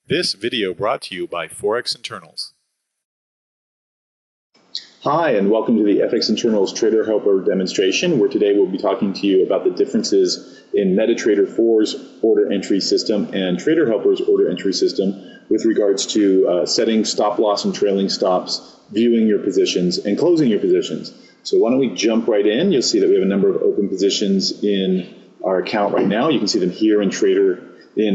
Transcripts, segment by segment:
This video brought to you by Forex Internals. Hi, and welcome to the FX Internals Trader Helper demonstration, where today we'll be talking to you about the differences in MetaTrader 4's order entry system and Trader Helper's order entry system with regards to setting stop loss and trailing stops, viewing your positions, and closing your positions. So why don't we jump right in? You'll see that we have a number of open positions in our account right now. You can see them here in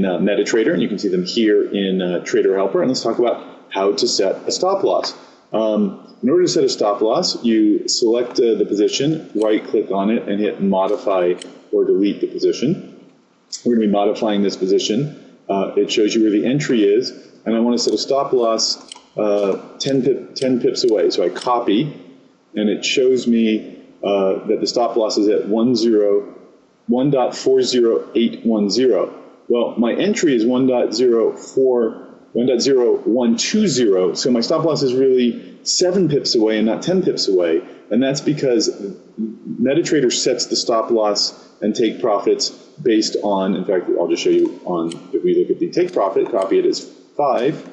MetaTrader, and you can see them here in Trader Helper. And let's talk about how to set a stop loss. In order to set a stop loss, you select the position, right-click on it, and hit Modify or Delete the position. We're going to be modifying this position. It shows you where the entry is, and I want to set a stop loss 10 pips away. So I copy, and it shows me that the stop loss is at 1.40810. Well, my entry is 1.0120, so my stop loss is really 7 pips away and not 10 pips away, and that's because MetaTrader sets the stop loss and take profits based on, in fact, I'll just show you on, if we look at the take profit, copy it as 5,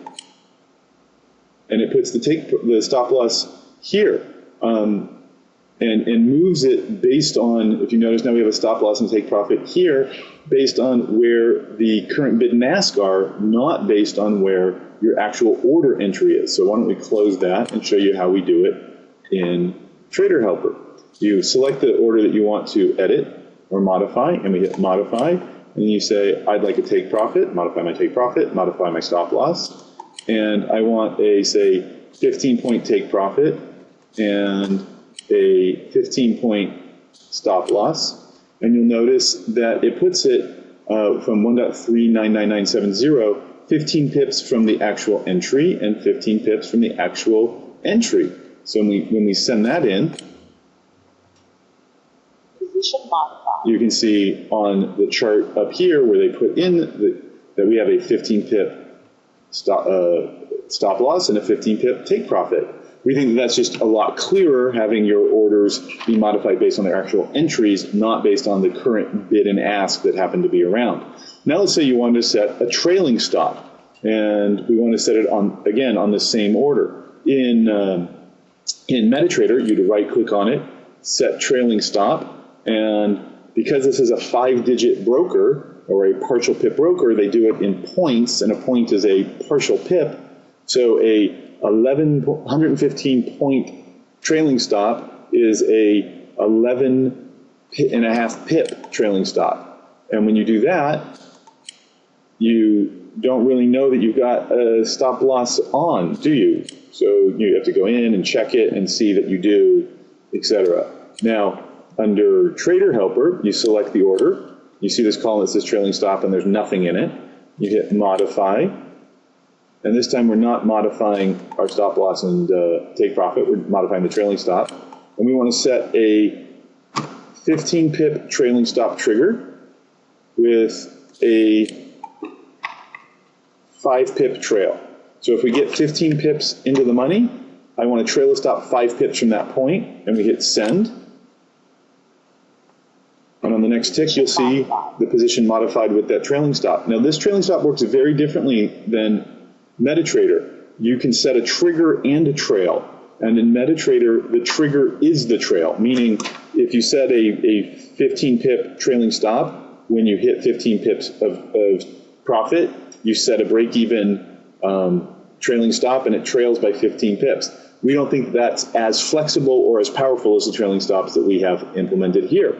and it puts the stop loss here, and moves it based on, if you notice now we have a stop loss and take profit here, based on where the current bid and ask are, not based on where your actual order entry is. So why don't we close that and show you how we do it in Trader Helper. You select the order that you want to edit or modify, and we hit Modify, and you say, I'd like a take profit, modify my take profit, modify my stop loss, and I want a, say, 15-point take profit and a 15-point stop loss, and you'll notice that it puts it from 1.399970, 15 pips from the actual entry and 15 pips from the actual entry. So when we send that in, position modified. You can see on the chart up here where they put in that we have a 15 pip stop loss and a 15 pip take profit. We think that's just a lot clearer, having your orders be modified based on their actual entries, not based on the current bid and ask that happen to be around. Now let's say you want to set a trailing stop, and we want to set it on, again, on the same order. In MetaTrader, you'd right-click on it, set trailing stop, and because this is a 5-digit broker, or a partial pip broker, they do it in points, and a point is a partial pip, so a 115-point trailing stop is a 11.5 pip trailing stop. And when you do that, you don't really know that you've got a stop loss on, do you? So you have to go in and check it and see that you do, etc. Now, under Trader Helper, you select the order. You see this column that says trailing stop and there's nothing in it. You hit Modify. And this time we're not modifying our stop loss and take profit, we're modifying the trailing stop. And we want to set a 15 pip trailing stop trigger with a 5 pip trail. So if we get 15 pips into the money, I want to trail a stop 5 pips from that point, and we hit send. And on the next tick, you'll see the position modified with that trailing stop. Now this trailing stop works very differently than MetaTrader. You can set a trigger and a trail, and in MetaTrader, the trigger is the trail, meaning if you set a 15 pip trailing stop, when you hit 15 pips of profit, you set a break-even trailing stop, and it trails by 15 pips. We don't think that's as flexible or as powerful as the trailing stops that we have implemented here.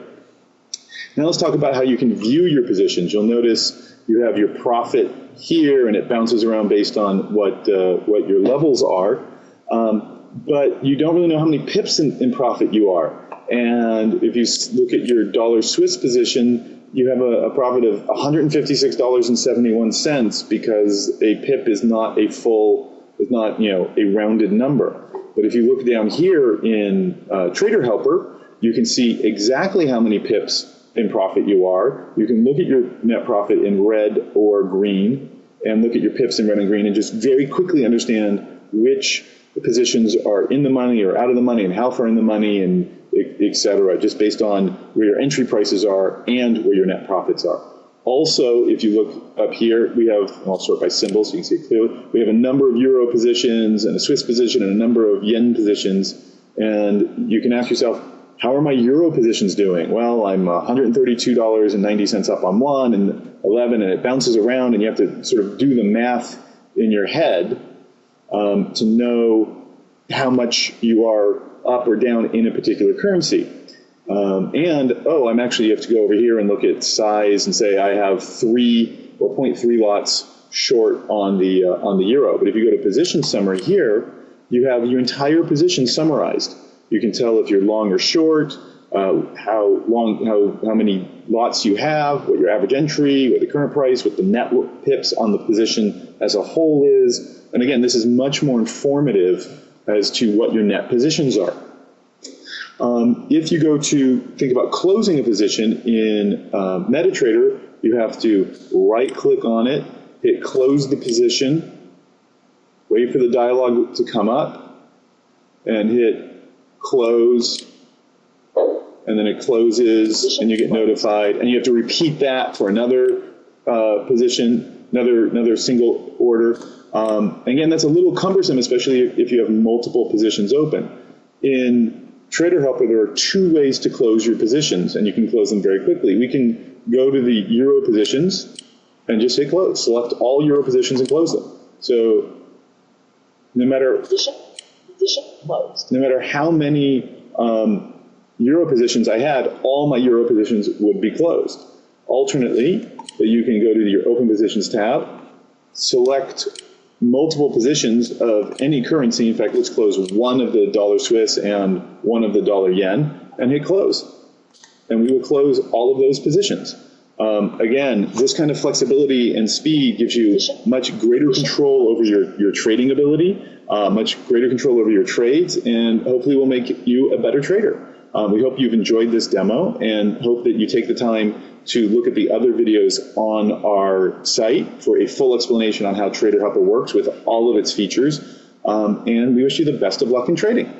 Now let's talk about how you can view your positions. You'll notice you have your profit here, and it bounces around based on what your levels are, but you don't really know how many pips in profit you are. And if you look at your dollar Swiss position, you have a profit of $156.71 because a pip is not a rounded number. But if you look down here in Trader Helper, you can see exactly how many pips in profit you are. You can look at your net profit in red or green and look at your pips in red and green and just very quickly understand which positions are in the money or out of the money and how far in the money and et cetera, just based on where your entry prices are and where your net profits are. Also, if you look up here, we have, I'll sort by symbol so you can see it clearly. We have a number of euro positions and a Swiss position and a number of yen positions. And you can ask yourself, how are my euro positions doing? Well, I'm $132.90 up on one and 11, and it bounces around, and you have to sort of do the math in your head to know how much you are up or down in a particular currency. I'm actually, you have to go over here and look at size and say I have 3 or 0.3 lots short on the euro. But if you go to position summary here, you have your entire position summarized. You can tell if you're long or short, how many lots you have, what your average entry, what the current price, what the net pips on the position as a whole is. And again, this is much more informative as to what your net positions are. If you go to think about closing a position in MetaTrader, you have to right-click on it, hit close the position, wait for the dialog to come up, and hit close, and then it closes, and you get notified, and you have to repeat that for another position, another single order. Again, that's a little cumbersome, especially if you have multiple positions open. In Trader Helper, there are 2 ways to close your positions, and you can close them very quickly. We can go to the euro positions and just say close. Select all euro positions and close them. So no matter Position closed. no matter how many euro positions I had, all my euro positions would be closed. Alternately, you can go to your Open Positions tab, select multiple positions of any currency. In fact, let's close one of the dollar Swiss and one of the dollar yen, and hit close. And we will close all of those positions. Again, this kind of flexibility and speed gives you much greater control over your trading ability, much greater control over your trades, and hopefully will make you a better trader. We hope you've enjoyed this demo and hope that you take the time to look at the other videos on our site for a full explanation on how Trader Helper works with all of its features. And we wish you the best of luck in trading.